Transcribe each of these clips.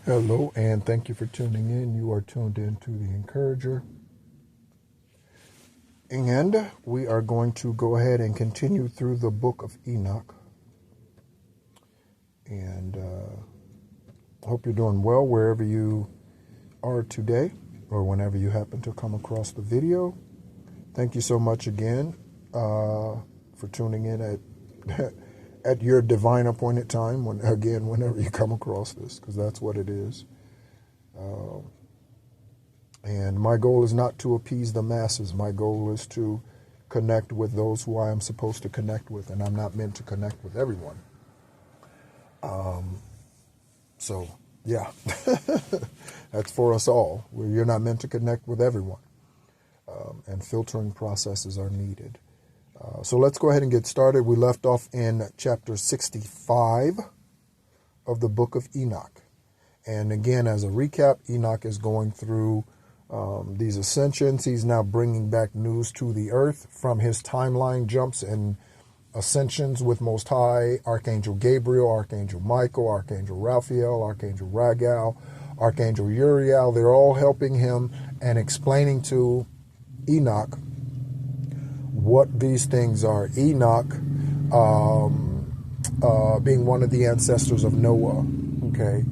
Hello, and thank you for tuning in. You are tuned in to The Encourager. And we are going to go ahead and continue through the Book of Enoch. And I hope you're doing well wherever you are today or whenever you happen to come across the video. Thank you so much again for tuning in at your divine appointed time, whenever you come across this, because that's what it is. And my goal is not to appease the masses. My goal is to connect with those who I am supposed to connect with, and I'm not meant to connect with everyone. So, yeah, that's for us all. You're not meant to connect with everyone, and filtering processes are needed. So let's go ahead and get started. We left off in chapter 65 of the Book of Enoch. And again, as a recap, Enoch is going through these ascensions. He's now bringing back news to the earth from his timeline jumps and ascensions with Most High, Archangel Gabriel, Archangel Michael, Archangel Raphael, Archangel Raguel, Archangel Uriel. They're all helping him and explaining to Enoch what these things are. Enoch being one of the ancestors of Noah, okay,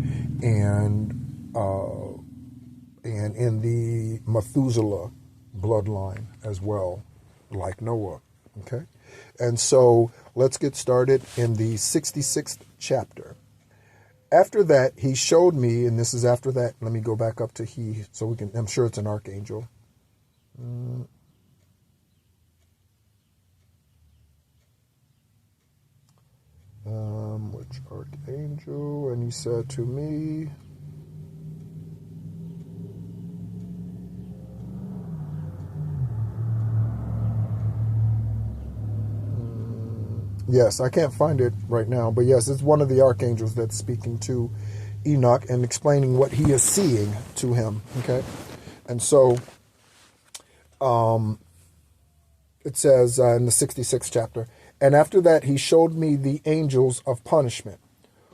and in the Methuselah bloodline as well, like Noah, okay? And so let's get started in the 66th chapter. After that, he showed me, and this is after that, let me go back up to he, so we can, I'm sure it's an archangel. Which archangel? And he said to me, yes, I can't find it right now, but yes, it's one of the archangels that's speaking to Enoch and explaining what he is seeing to him, okay? And so it says in the 66th chapter, and after that he showed me the angels of punishment,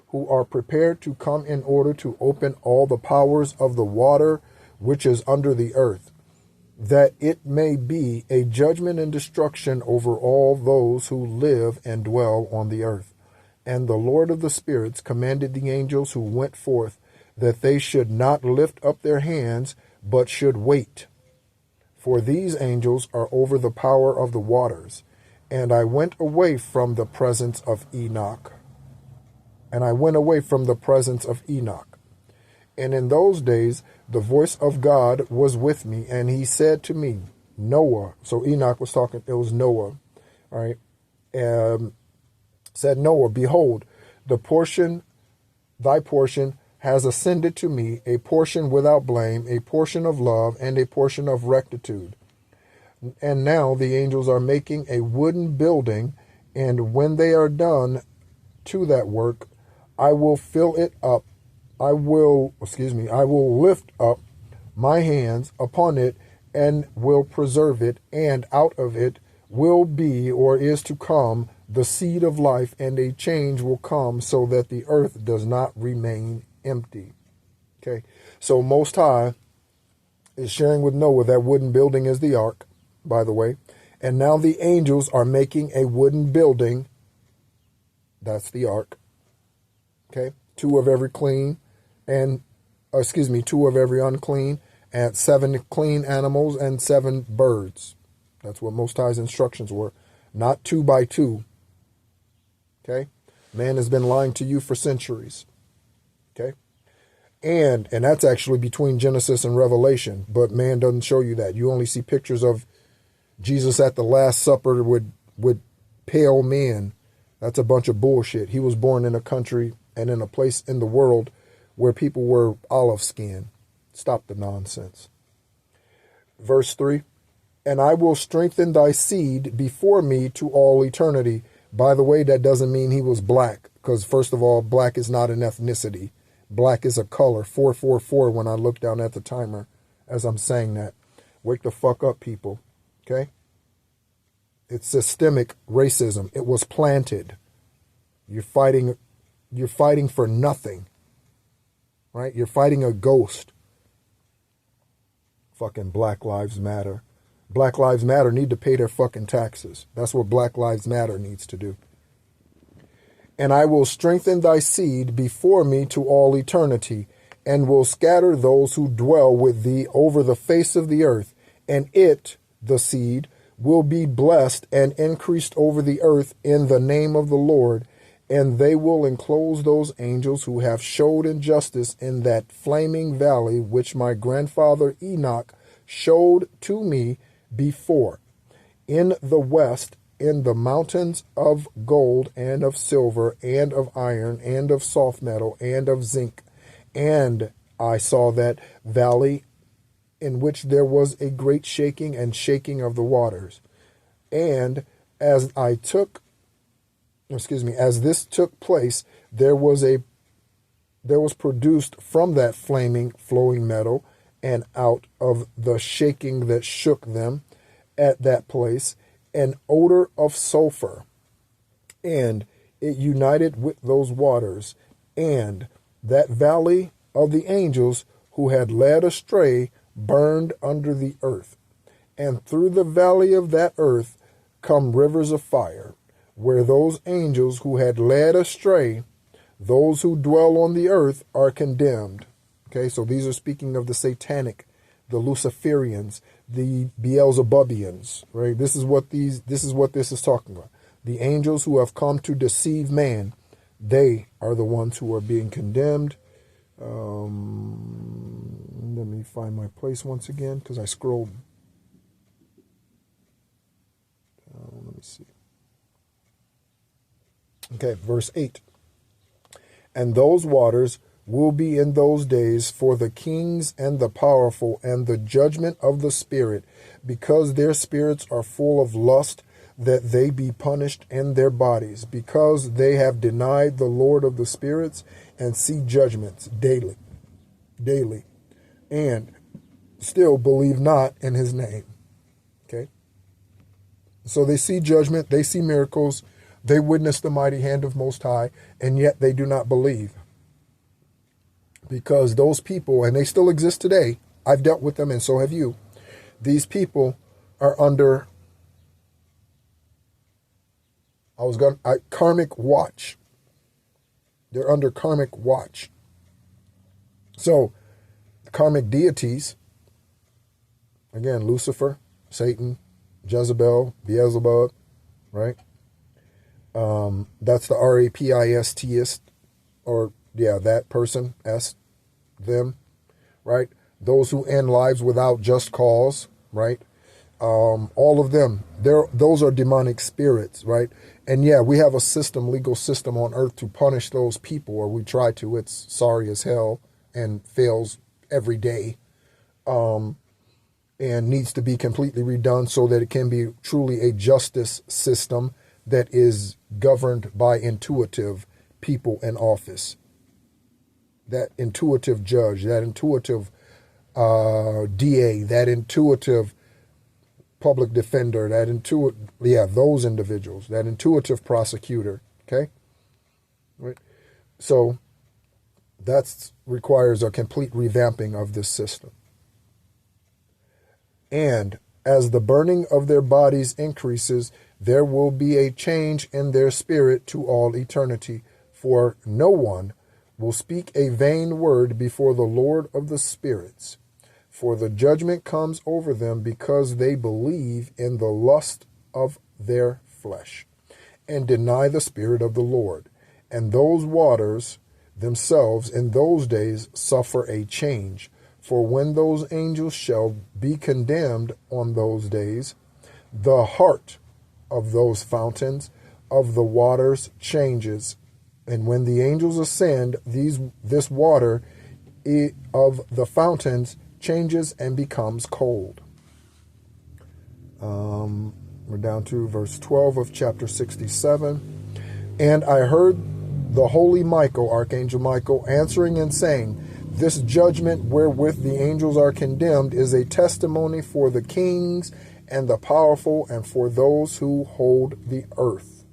who are prepared to come in order to open all the powers of the water which is under the earth, that it may be a judgment and destruction over all those who live and dwell on the earth. And the Lord of the spirits commanded the angels who went forth that they should not lift up their hands, but should wait. For these angels are over the power of the waters. And I went away from the presence of Enoch. And in those days the voice of God was with me, and he said to me, Noah. So Enoch was talking, it was Noah, all right? Said, Noah, behold, thy portion has ascended to me, a portion without blame, a portion of love, and a portion of rectitude. And now the angels are making a wooden building, and when they are done to that work, I will fill it up. I will lift up my hands upon it and will preserve it, and out of it will be, or is to come, the seed of life, and a change will come so that the earth does not remain empty. Okay, so Most High is sharing with Noah that wooden building is the ark, by the way, and now the angels are making a wooden building. That's the ark. Okay, two of every unclean, and 7 clean animals and 7 birds. That's what Most High's instructions were. Not 2 by 2. Okay? Man has been lying to you for centuries. Okay? And that's actually between Genesis and Revelation, but man doesn't show you that. You only see pictures of Jesus at the Last Supper with pale men. That's a bunch of bullshit. He was born in a country and in a place in the world where people were olive skin. Stop the nonsense. Verse 3, and I will strengthen thy seed before me to all eternity. By the way, that doesn't mean he was black, because first of all, black is not an ethnicity. Black is a color, 444 when I look down at the timer as I'm saying that. Wake the fuck up, people, okay? It's systemic racism. It was planted. You're fighting for nothing. right? You're fighting a ghost. Fucking Black Lives Matter. Black Lives Matter need to pay their fucking taxes. That's what Black Lives Matter needs to do. And I will strengthen thy seed before me to all eternity, and will scatter those who dwell with thee over the face of the earth. And it, the seed, will be blessed and increased over the earth in the name of the Lord. And they will enclose those angels who have showed injustice in that flaming valley which my grandfather Enoch showed to me before. In the west, in the mountains of gold and of silver and of iron and of soft metal and of zinc. And I saw that valley in which there was a great shaking and shaking of the waters. And as this took place, there was produced from that flaming, flowing metal, and out of the shaking that shook them at that place, an odor of sulfur, and it united with those waters, and that valley of the angels who had led astray burned under the earth. And through the valley of that earth come rivers of fire, where those angels who had led astray, those who dwell on the earth, are condemned. Okay, so these are speaking of the satanic, the Luciferians, the Beelzebubians, right? This is what this is talking about. The angels who have come to deceive man, they are the ones who are being condemned. Let me find my place once again, because I scrolled. Let me see. Okay, verse 8. And those waters will be in those days for the kings and the powerful, and the judgment of the spirit, because their spirits are full of lust, that they be punished in their bodies, because they have denied the Lord of the spirits, and see judgments daily, and still believe not in his name. Okay? So they see judgment, they see miracles, they witness the mighty hand of Most High, and yet they do not believe. Because those people, and they still exist today, I've dealt with them and so have you, these people are under karmic watch. They're under karmic watch. So, the karmic deities, again, Lucifer, Satan, Jezebel, Beelzebub, right? That's the R-A-P-I-S-T-ist, or, yeah, that person, S, them, right? Those who end lives without just cause, right? All of them, those are demonic spirits, right? And yeah, we have a legal system on earth to punish those people, or we try to. It's sorry as hell and fails every day, and needs to be completely redone so that it can be truly a justice system that is governed by intuitive people in office. That intuitive judge, that intuitive DA, that intuitive public defender, those individuals, that intuitive prosecutor, okay? Right? So that requires a complete revamping of this system. And as the burning of their bodies increases, there will be a change in their spirit to all eternity, for no one will speak a vain word before the Lord of the spirits. For the judgment comes over them because they believe in the lust of their flesh and deny the Spirit of the Lord. And those waters themselves in those days suffer a change. For when those angels shall be condemned on those days, the heart of those fountains of the waters changes. And when the angels ascend, this water of the fountains changes and becomes cold. We're down to verse 12 of chapter 67. And I heard the holy Michael, Archangel Michael, answering and saying, this judgment wherewith the angels are condemned is a testimony for the kings and the powerful and for those who hold the earth.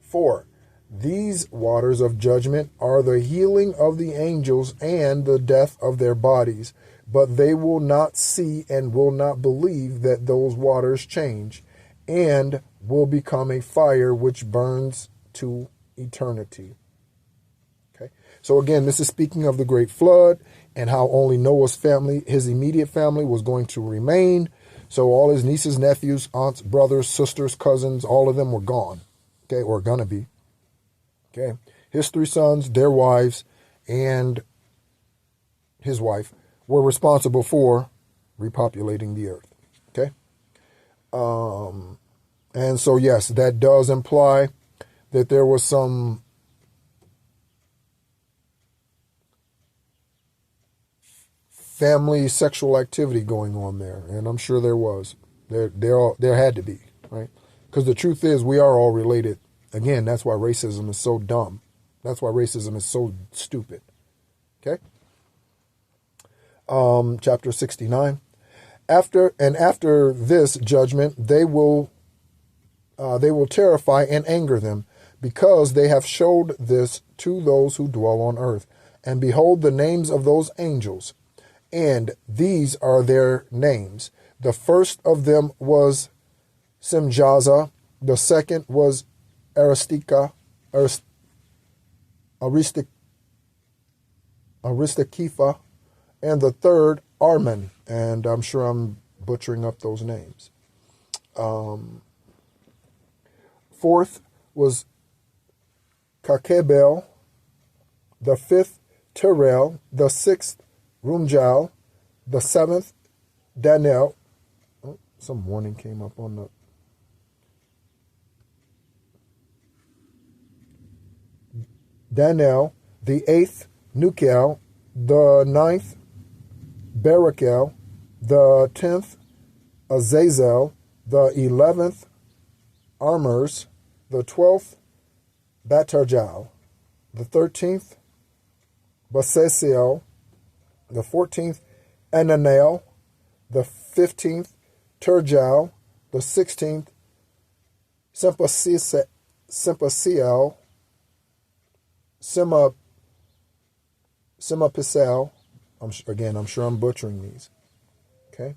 For These waters of judgment are the healing of the angels and the death of their bodies, but they will not see and will not believe that those waters change, and will become a fire which burns to eternity. Okay. So again, this is speaking of the great flood and how only Noah's family, his immediate family, was going to remain. So all his nieces, nephews, aunts, brothers, sisters, cousins, all of them were gone. Okay, or gonna be. Okay. His 3 sons, their wives, and his wife were responsible for repopulating the earth. Okay. And so, yes, that does imply that there was some family sexual activity going on there. And I'm sure there was. There had to be, right? Because the truth is, we are all related. Again, that's why racism is so dumb. That's why racism is so stupid. Okay? Chapter 69. After this judgment, they will terrify and anger them, because they have showed this to those who dwell on earth. And behold, the names of those angels, and these are their names. The first of them was Simjaza, the second was Aristikifa, and the third Arman. And I'm sure I'm butchering up those names. Fourth was Kakebel, the fifth Terrell, the sixth Rumjal, the seventh Daniel. Oh, some warning came up on the. Daniel, the eighth Nukel, the ninth Barakel, the 10th Azazel, the 11th Armers, the 12th Batarjal, the 13th Basesiel, the 14th Ananel, the 15th Turjal, the 16th Sympasiel, Simapisel. I'm sure I'm butchering these. Okay.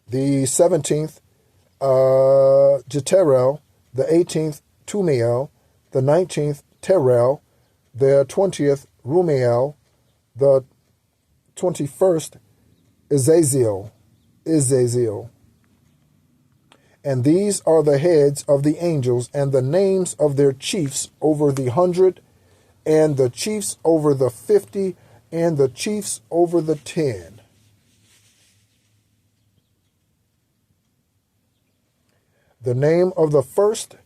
The 17th Jeterel, the 18th Tumiel, the 19th Terrell, the 20th Rumiel, the 21st Izaziel. And these are the heads of the angels, and the names of their chiefs over the 100, and the chiefs over the 50, and the chiefs over the 10. The name of the first,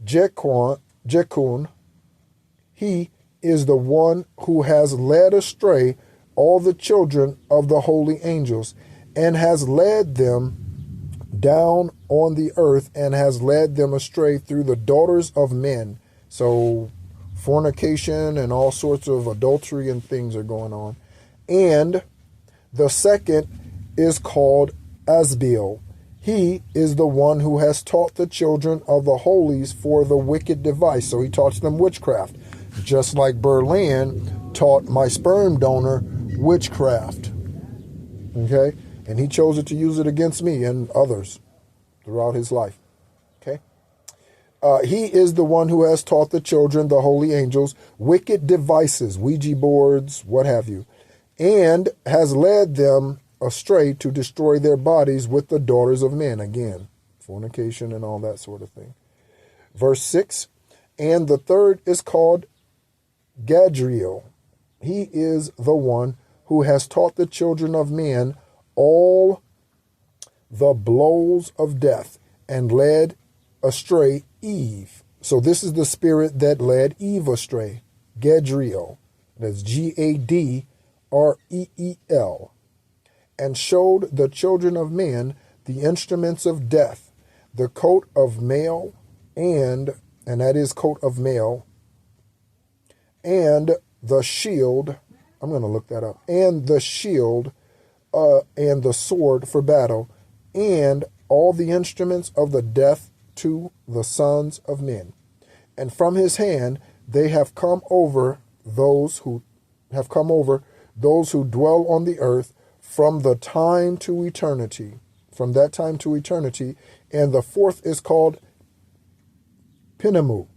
Jekun, he is the one who has led astray all the children of the holy angels, and has led them down on the earth, and has led them astray through the daughters of men. So fornication and all sorts of adultery and things are going on. And the second is called Asbeel. He is the one who has taught the children of the holies for the wicked device. So he taught them witchcraft, just like Berlin taught my sperm donor witchcraft. Okay? And he chose it to use it against me and others throughout his life. Okay? He is the one who has taught the children, the holy angels, wicked devices, Ouija boards, what have you, and has led them astray to destroy their bodies with the daughters of men. Again, fornication and all that sort of thing. Verse 6, and the third is called Gadriel. He is the one who has taught the children of men all the blows of death, and led astray Eve. So this is the spirit that led Eve astray. Gadriel. That's Gadreel. And showed the children of men the instruments of death, the coat of mail, and that is coat of mail, and the shield. I'm going to look that up. And the shield, and the sword for battle, and all the instruments of the death to the sons of men. And from his hand they have come over those who dwell on the earth from the time to eternity. From that time to eternity. And the fourth is called Pinemu.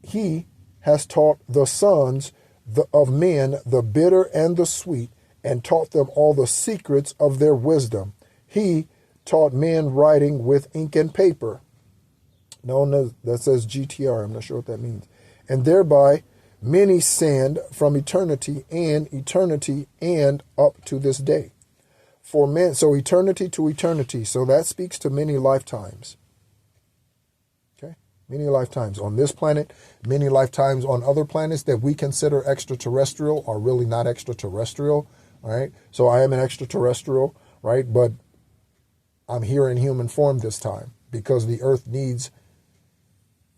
He has taught the sons of men the bitter and the sweet, and taught them all the secrets of their wisdom. He taught men writing with ink and paper. That says GTR. I'm not sure what that means. And thereby many sinned from eternity and up to this day. For men, so eternity to eternity. So that speaks to many lifetimes. Okay? Many lifetimes on this planet, many lifetimes on other planets that we consider extraterrestrial are really not extraterrestrial. All right? So I am an extraterrestrial, right? But I'm here in human form this time because the earth needs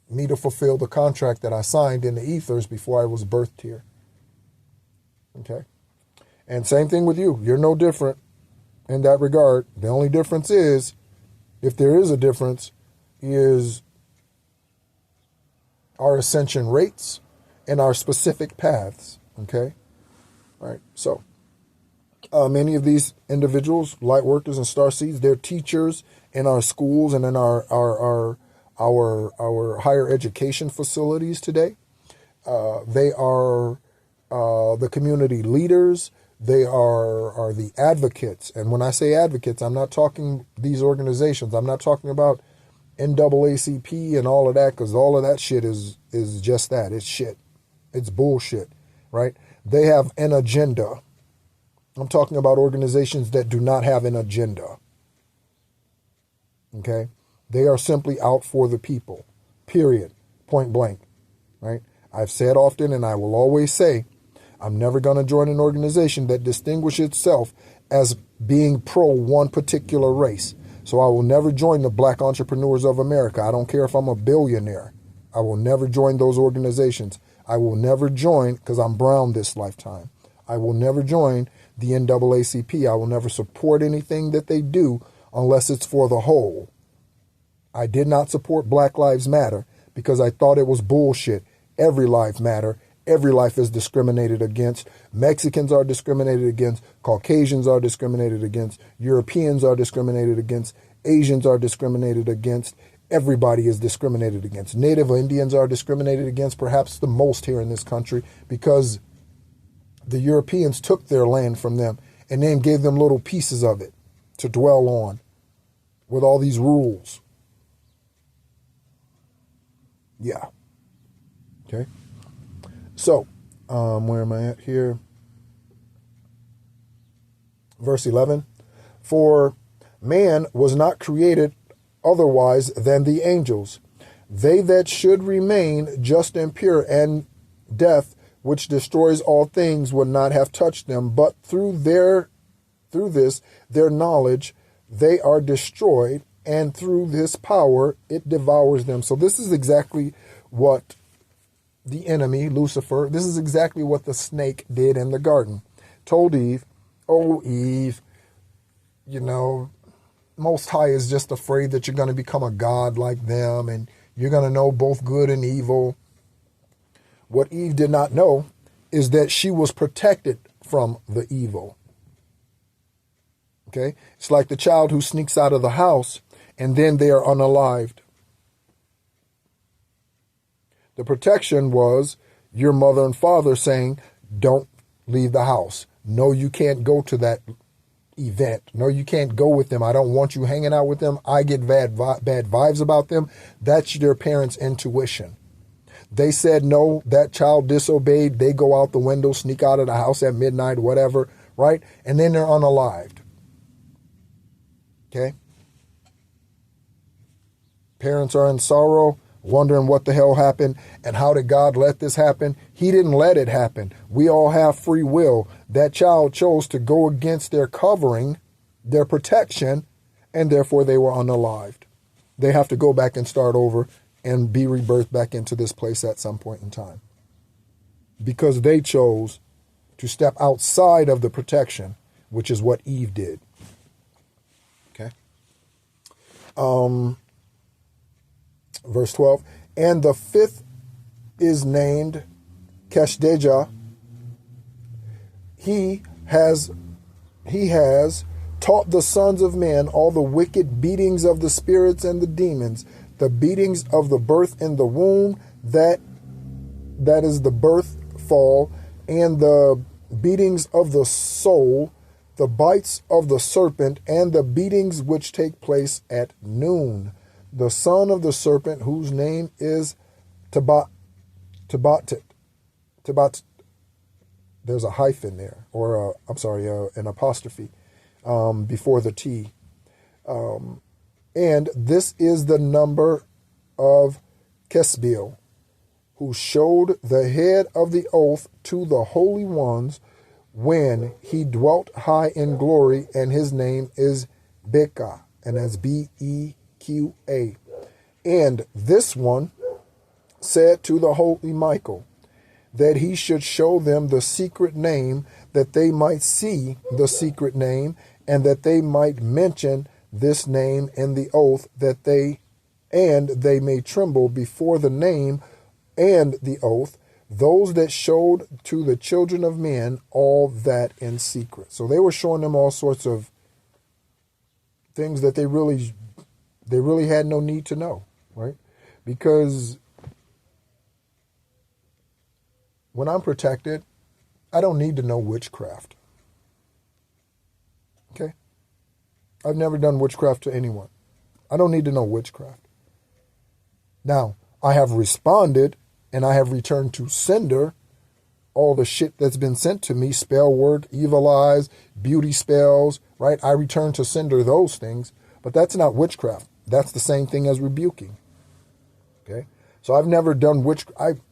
me to fulfill the contract that I signed in the ethers before I was birthed here. Okay? And same thing with you. You're no different in that regard. The only difference is, if there is a difference, is our ascension rates and our specific paths. Okay? All right. So, many of these individuals, light workers and starseeds, they're teachers in our schools and in our higher education facilities today. They are the community leaders. They are the advocates. And when I say advocates, I'm not talking these organizations. I'm not talking about NAACP and all of that, because all of that shit is just that. It's shit. It's bullshit, right? They have an agenda. I'm talking about organizations that do not have an agenda. Okay? They are simply out for the people, period, point blank, right? I've said often, and I will always say, I'm never going to join an organization that distinguishes itself as being pro one particular race. So I will never join the Black Entrepreneurs of America. I don't care if I'm a billionaire. I will never join those organizations. I will never join, because I'm brown this lifetime, I will never join the NAACP. I will never support anything that they do unless it's for the whole. I did not support Black Lives Matter because I thought it was bullshit. Every life matter. Every life is discriminated against. Mexicans are discriminated against. Caucasians are discriminated against. Europeans are discriminated against. Asians are discriminated against. Everybody is discriminated against. Native Indians are discriminated against, perhaps the most here in this country, because the Europeans took their land from them and then gave them little pieces of it to dwell on with all these rules. Yeah. Okay. So, where am I at here? Verse 11. For man was not created otherwise than the angels. They that should remain just and pure, and death, which destroys all things, would not have touched them, but through this, their knowledge, they are destroyed, and through this power, it devours them. So this is exactly what the enemy, Lucifer, this is exactly what the snake did in the garden. Told Eve, oh, Eve, Most High is just afraid that you're going to become a god like them, and you're going to know both good and evil. What Eve did not know is that she was protected from the evil. Okay? It's like the child who sneaks out of the house and then they are unalived. The protection was your mother and father saying, don't leave the house. No, you can't go to that event. No, you can't go with them. I don't want you hanging out with them. I get bad vibes about them. That's their parents' intuition. They said no, that child disobeyed. They go out the window, sneak out of the house at midnight, whatever, right? And then they're unalived. Okay? Parents are in sorrow, wondering what the hell happened and how did God let this happen? He didn't let it happen. We all have free will. That child chose to go against their covering, their protection, and therefore they were unalived. They have to go back and start over and be rebirthed back into this place at some point in time. Because they chose to step outside of the protection, which is what Eve did. Okay? Verse 12. And the fifth is named Keshdeja. He has taught the sons of men all the wicked beatings of the spirits and the demons, the beatings of the birth in the womb, that is the birth fall, and the beatings of the soul, the bites of the serpent, and the beatings which take place at noon. The son of the serpent, whose name is Tabat. There's a hyphen there, or an apostrophe before the T. And this is the number of Kesbil, who showed the head of the oath to the holy ones when he dwelt high in glory, and his name is Beka, and that's Beqa. And this one said to the holy Michael that he should show them the secret name, that they might see the secret name, and that they might mention this name in the oath, that they may tremble before the name and the oath, those that showed to the children of men all that in secret. So they were showing them all sorts of things that they really had no need to know, right? Because when I'm protected, I don't need to know witchcraft. Okay? I've never done witchcraft to anyone. I don't need to know witchcraft. Now, I have responded and I have returned to sender all the shit that's been sent to me, spell work, evil eyes, beauty spells, right? I return to sender those things, but that's not witchcraft. That's the same thing as rebuking. Okay? So I've never done witchcraft.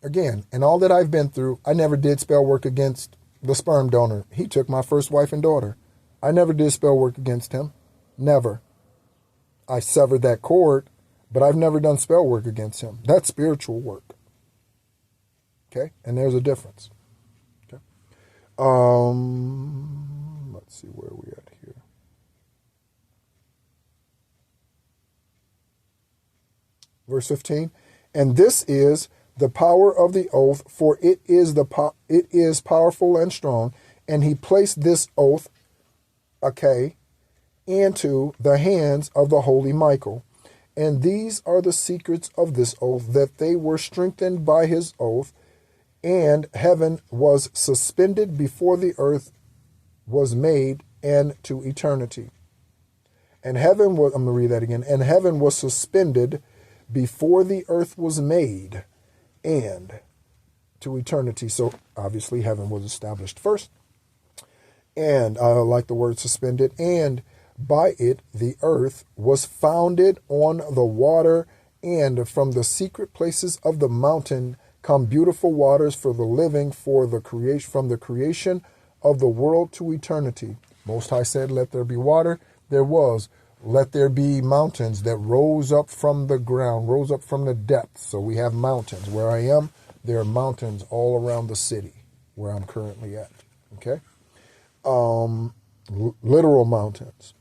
Again, in all that I've been through, I never did spell work against the sperm donor. He took my first wife and daughter. I never did spell work against him. Never. I severed that cord, but I've never done spell work against him. That's spiritual work. Okay? And there's a difference. Okay? Let's see where we at here. Verse 15. And this is the power of the oath, for it is powerful and strong, and he placed this oath, into the hands of the holy Michael. And these are the secrets of this oath, that they were strengthened by his oath, and heaven was suspended before the earth was made, and to eternity. And heaven was, I'm going to read that again. And heaven was suspended before the earth was made, and to eternity. So obviously heaven was established first. And I like the word suspended. And by it the earth was founded on the water, and from the secret places of the mountain come beautiful waters for the living, for the creation, from the creation of the world to eternity. Most High said, let there be water. There was. Let there be mountains that rose up from the ground, rose up from the depths. So we have mountains. Where I am, there are mountains all around the city where I'm currently at. Okay? Literal mountains.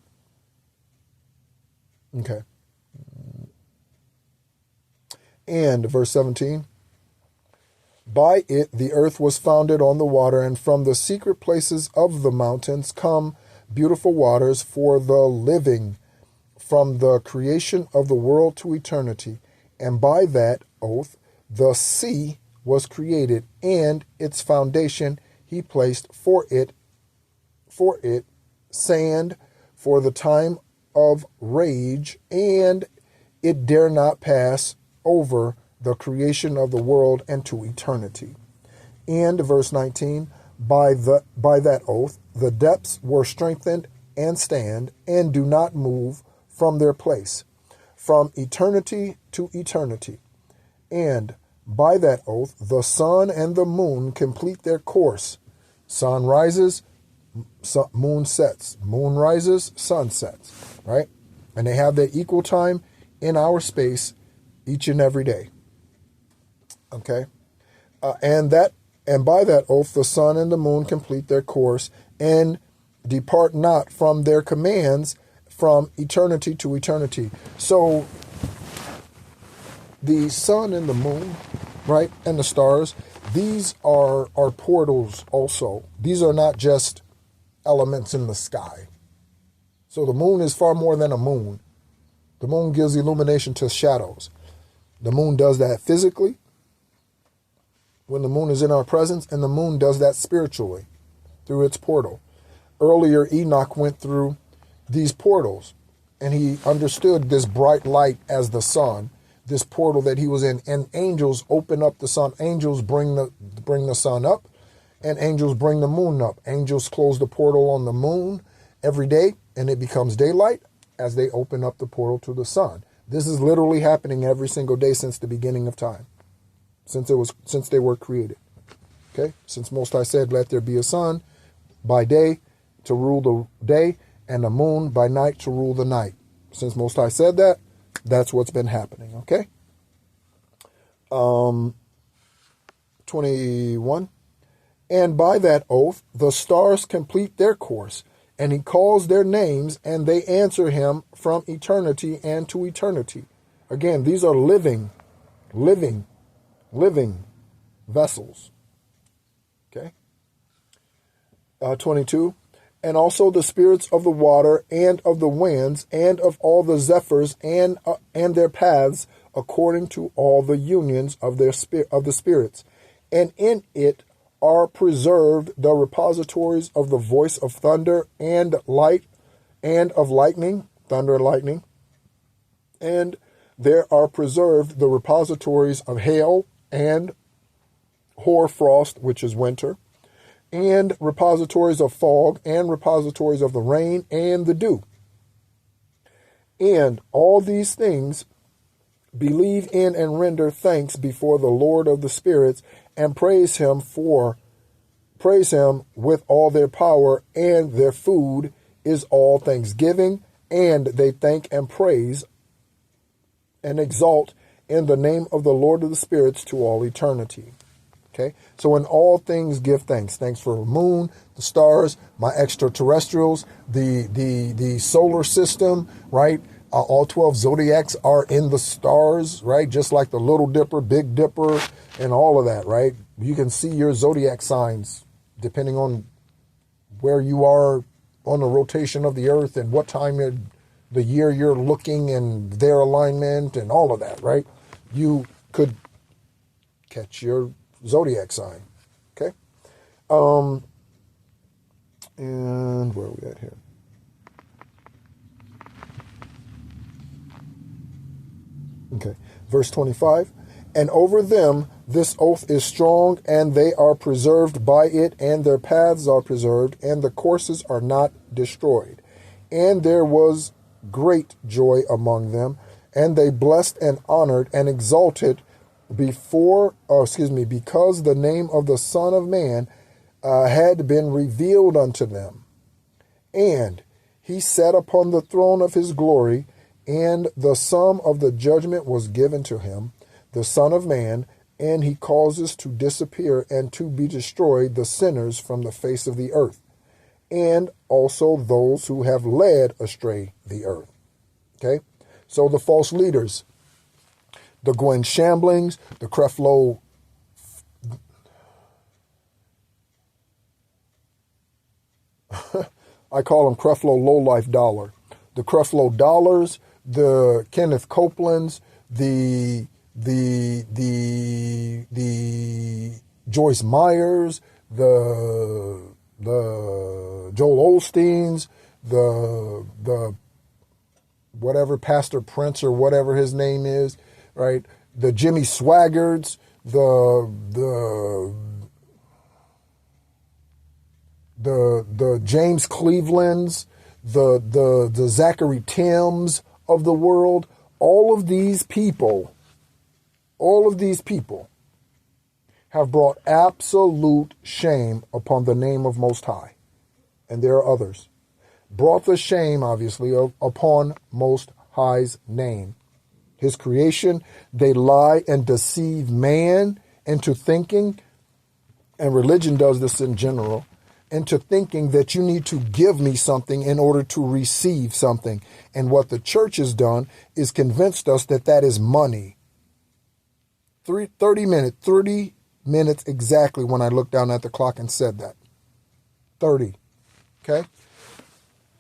Okay. And verse 17. By it the earth was founded on the water, and from the secret places of the mountains come beautiful waters for the living, from the creation of the world to eternity. And by that oath the sea was created, and its foundation he placed for it sand for the time of rage, and it dare not pass over the creation of the world and to eternity. And verse 19, by that oath the depths were strengthened and stand, and do not move from their place, from eternity to eternity. And by that oath the sun and the moon complete their course. Sun rises, moon sets. Moon rises, sun sets. Right? And they have their equal time in our space each and every day. Okay? And by that oath the sun and the moon complete their course, and depart not from their commands from eternity to eternity. So the sun and the moon, right, and the stars, these are portals also. These are not just elements in the sky. So the moon is far more than a moon. The moon gives illumination to shadows. The moon does that physically when the moon is in our presence, and the moon does that spiritually through its portal. Earlier, Enoch went through these portals, and he understood this bright light as the sun, this portal that he was in, and angels open up the sun. Angels bring the sun up, and angels bring the moon up. Angels close the portal on the moon every day, and it becomes daylight as they open up the portal to the sun. This is literally happening every single day since the beginning of time, since they were created. Okay, since Most High said, "Let there be a sun by day to rule the day, and a moon by night to rule the night." Since Most High said that, that's what's been happening. Okay. 21. And by that oath, the stars complete their course, and he calls their names, and they answer him from eternity and to eternity. Again, these are living vessels. Okay. 22. And also the spirits of the water and of the winds and of all the zephyrs and their paths, according to all the unions of the spirits. And in it are preserved the repositories of the voice of thunder and light and of lightning, thunder and lightning. And there are preserved the repositories of hail and hoar frost, which is winter, and repositories of fog, and repositories of the rain and the dew. And all these things believe in and render thanks before the Lord of the spirits, and praise him with all their power, and their food is all thanksgiving, and they thank and praise and exalt in the name of the Lord of the spirits to all eternity. Okay, so in all things give thanks. Thanks for the moon, the stars, my extraterrestrials, the solar system, right? All 12 zodiacs are in the stars, right? Just like the Little Dipper, Big Dipper, and all of that, right? You can see your zodiac signs depending on where you are on the rotation of the earth and what time of the year you're looking and their alignment and all of that, right? You could catch your zodiac sign. Okay. And where are we at here? Okay. Verse 25. And over them this oath is strong, and they are preserved by it, and their paths are preserved, and the courses are not destroyed. And there was great joy among them, and they blessed and honored and exalted because the name of the Son of Man had been revealed unto them. And he sat upon the throne of his glory, and the sum of the judgment was given to him, the Son of Man, and he causes to disappear and to be destroyed the sinners from the face of the earth, and also those who have led astray the earth. Okay? So the false leaders, the Gwen Shamblings, the Creflo, I call them Creflo Lowlife Dollar. The Creflo Dollars, the Kenneth Copelands, the Joyce Myers, the Joel Osteens, the whatever Pastor Prince or whatever his name is, right? The Jimmy Swaggards, the James Clevelands, the Zachary Tims of the world. All of these people have brought absolute shame upon the name of Most High. And there are others. Brought the shame, obviously, upon Most High's name. His creation, they lie and deceive man into thinking, and religion does this in general, into thinking that you need to give me something in order to receive something. And what the church has done is convinced us that that is money. 30 minutes exactly when I looked down at the clock and said that. 30. Okay?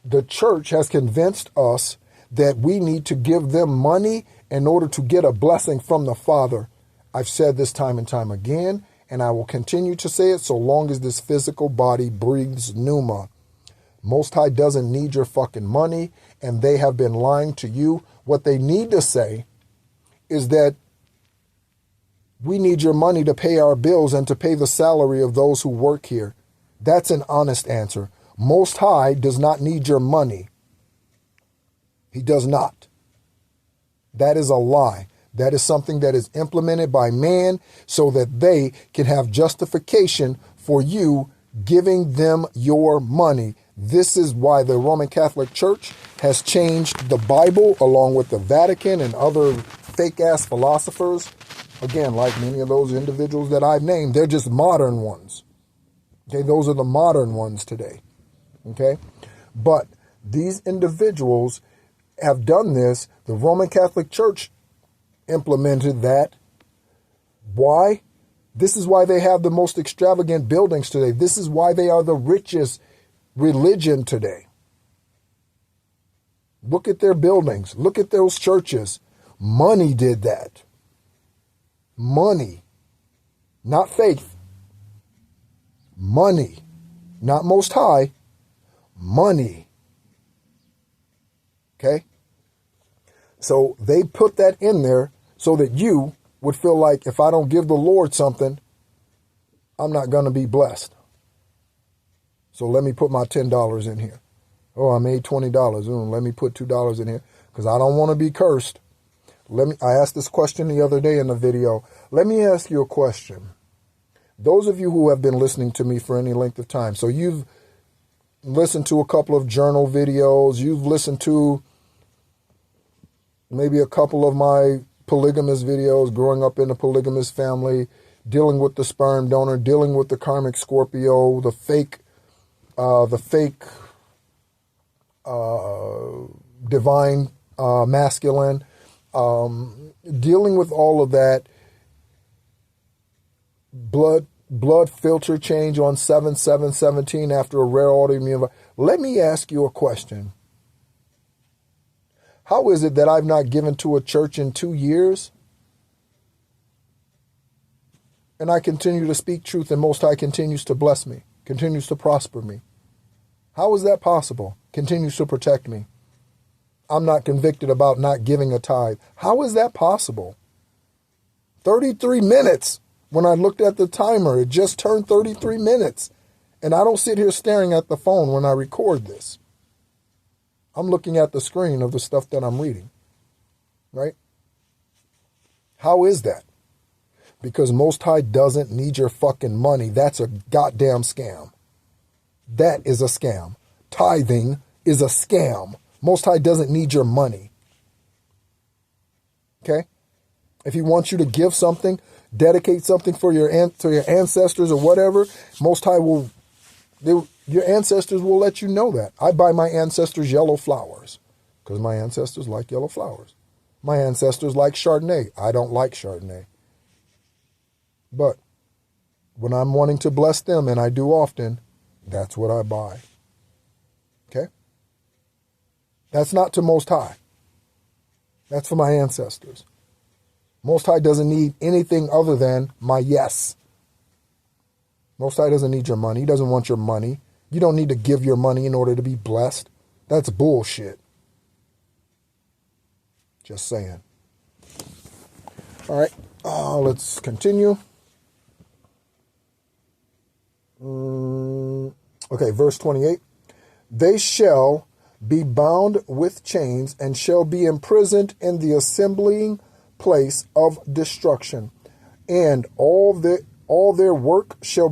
The church has convinced us that we need to give them money in order to get a blessing from the Father. I've said this time and time again, and I will continue to say it so long as this physical body breathes pneuma. Most High doesn't need your fucking money, and they have been lying to you. What they need to say is that we need your money to pay our bills and to pay the salary of those who work here. That's an honest answer. Most High does not need your money. He does not. That is a lie. That is something that is implemented by man so that they can have justification for you giving them your money. This is why the Roman Catholic Church has changed the Bible along with the Vatican and other fake-ass philosophers. Again, like many of those individuals that I've named, they're just modern ones. Okay, those are the modern ones today. Okay, but these individuals have done this. The Roman Catholic Church implemented that. Why? This is why they have the most extravagant buildings today. This is why they are the richest religion today. Look at their buildings. Look at those churches. Money did that. Money. Not faith. Money. Not Most High. Money. Okay? So they put that in there so that you would feel like if I don't give the Lord something, I'm not going to be blessed. So let me put my $10 in here. Oh, I made $20. Let me put $2 in here because I don't want to be cursed. I asked this question the other day in the video. Let me ask you a question. Those of you who have been listening to me for any length of time, so you've listened to a couple of journal videos, you've listened to maybe a couple of my polygamous videos, growing up in a polygamous family, dealing with the sperm donor, dealing with the karmic Scorpio, the fake divine masculine, dealing with all of that, blood filter change on 7/7/17 after a rare autoimmune. Let me ask you a question. How is it that I've not given to a church in 2 years? And I continue to speak truth and Most High continues to bless me, continues to prosper me. How is that possible? Continues to protect me. I'm not convicted about not giving a tithe. How is that possible? 33 minutes. When I looked at the timer, it just turned 33 minutes. And I don't sit here staring at the phone when I record this. I'm looking at the screen of the stuff that I'm reading. Right? How is that? Because Most High doesn't need your fucking money. That's a goddamn scam. That is a scam. Tithing is a scam. Most High doesn't need your money. Okay? If he wants you to give something, dedicate something for your ancestors or whatever, Most High will, your ancestors will let you know that. I buy my ancestors yellow flowers because my ancestors like yellow flowers. My ancestors like Chardonnay. I don't like Chardonnay. But when I'm wanting to bless them, and I do often, that's what I buy. Okay? That's not to Most High. That's for my ancestors. Most High doesn't need anything other than my yes. Most High doesn't need your money. He doesn't want your money. You don't need to give your money in order to be blessed. That's bullshit. Just saying. All right. Let's continue. Okay, verse 28. They shall be bound with chains and shall be imprisoned in the assembling place of destruction, and all their work shall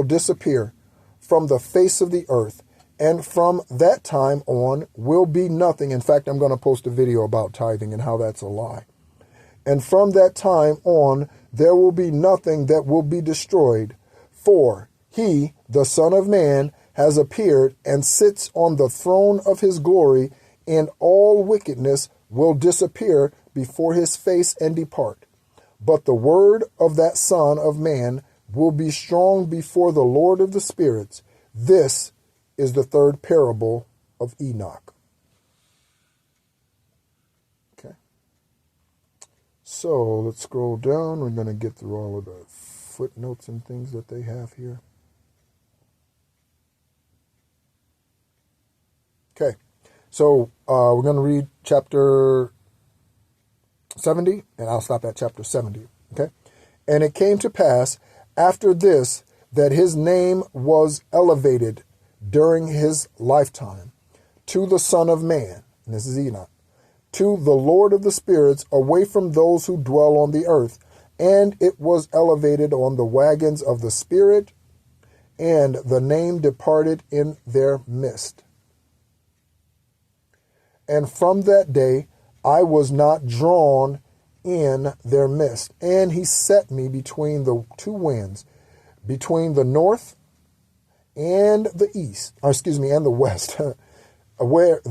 disappear from the face of the earth, and from that time on will be nothing. In fact, I'm going to post a video about tithing and how that's a lie. And from that time on there will be nothing that will be destroyed, for he the Son of Man has appeared and sits on the throne of his glory, and all wickedness will disappear before his face and depart. But the word of that Son of Man will be strong before the Lord of the spirits. This is the third parable of Enoch. Okay. So let's scroll down. We're going to get through all of the footnotes and things that they have here. Okay. So we're going to read chapter 70, and I'll stop at chapter 70. Okay. And it came to pass after this that his name was elevated during his lifetime to the Son of Man, and this is Enoch, to the Lord of the spirits, away from those who dwell on the earth, and it was elevated on the wagons of the Spirit, and the name departed in their midst. And from that day I was not drawn in their midst, and he set me between the two winds, between the north and the east, and the west, where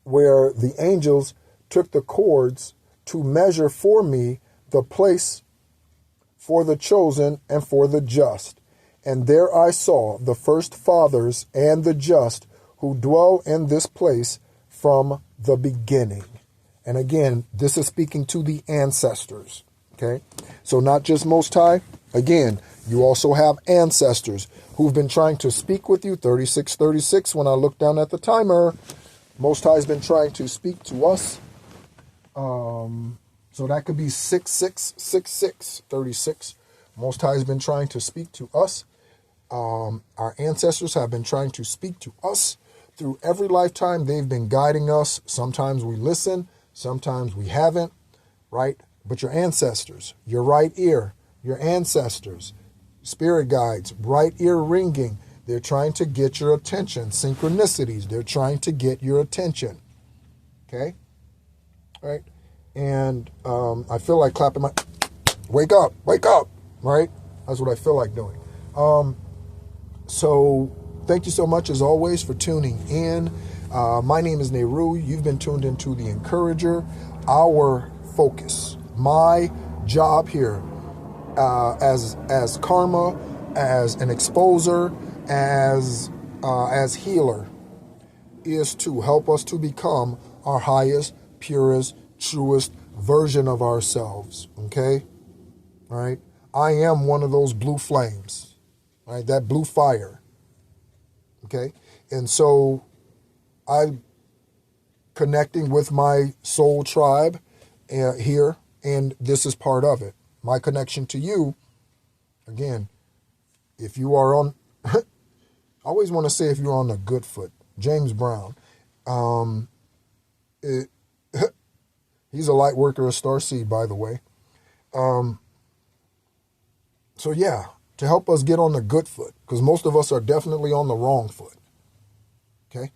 the angels took the cords to measure for me the place for the chosen and for the just. And there I saw the first fathers and the just who dwell in this place from the beginning. And again, this is speaking to the ancestors. Okay, so not just Most High. Again, you also have ancestors who've been trying to speak with you. 3636, when I look down at the timer, Most High has been trying to speak to us. So that could be 6666, 36. Most High has been trying to speak to us. Our ancestors have been trying to speak to us through every lifetime. They've been guiding us. Sometimes we listen, sometimes we haven't, right? But your ancestors, your right ear, your ancestors, spirit guides, right ear ringing, they're trying to get your attention. Synchronicities, they're trying to get your attention. Okay? All right? And I feel like clapping my, wake up, right? That's what I feel like doing. So thank you so much, as always, for tuning in. My name is Nehru. You've been tuned into The Encourager. Our focus, my job here, as karma, as an exposer, as healer, is to help us to become our highest, purest, truest version of ourselves. Okay? All right? I am one of those blue flames, right? That blue fire. Okay? And so I'm connecting with my soul tribe here, and this is part of it. My connection to you, again, if you are on, I always want to say if you're on a good foot. James Brown, he's a light worker, a starseed, by the way. So yeah, to help us get on the good foot, because most of us are definitely on the wrong foot. Okay?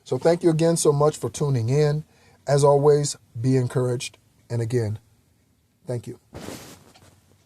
So thank you again so much for tuning in. As always, be encouraged. And again, thank you.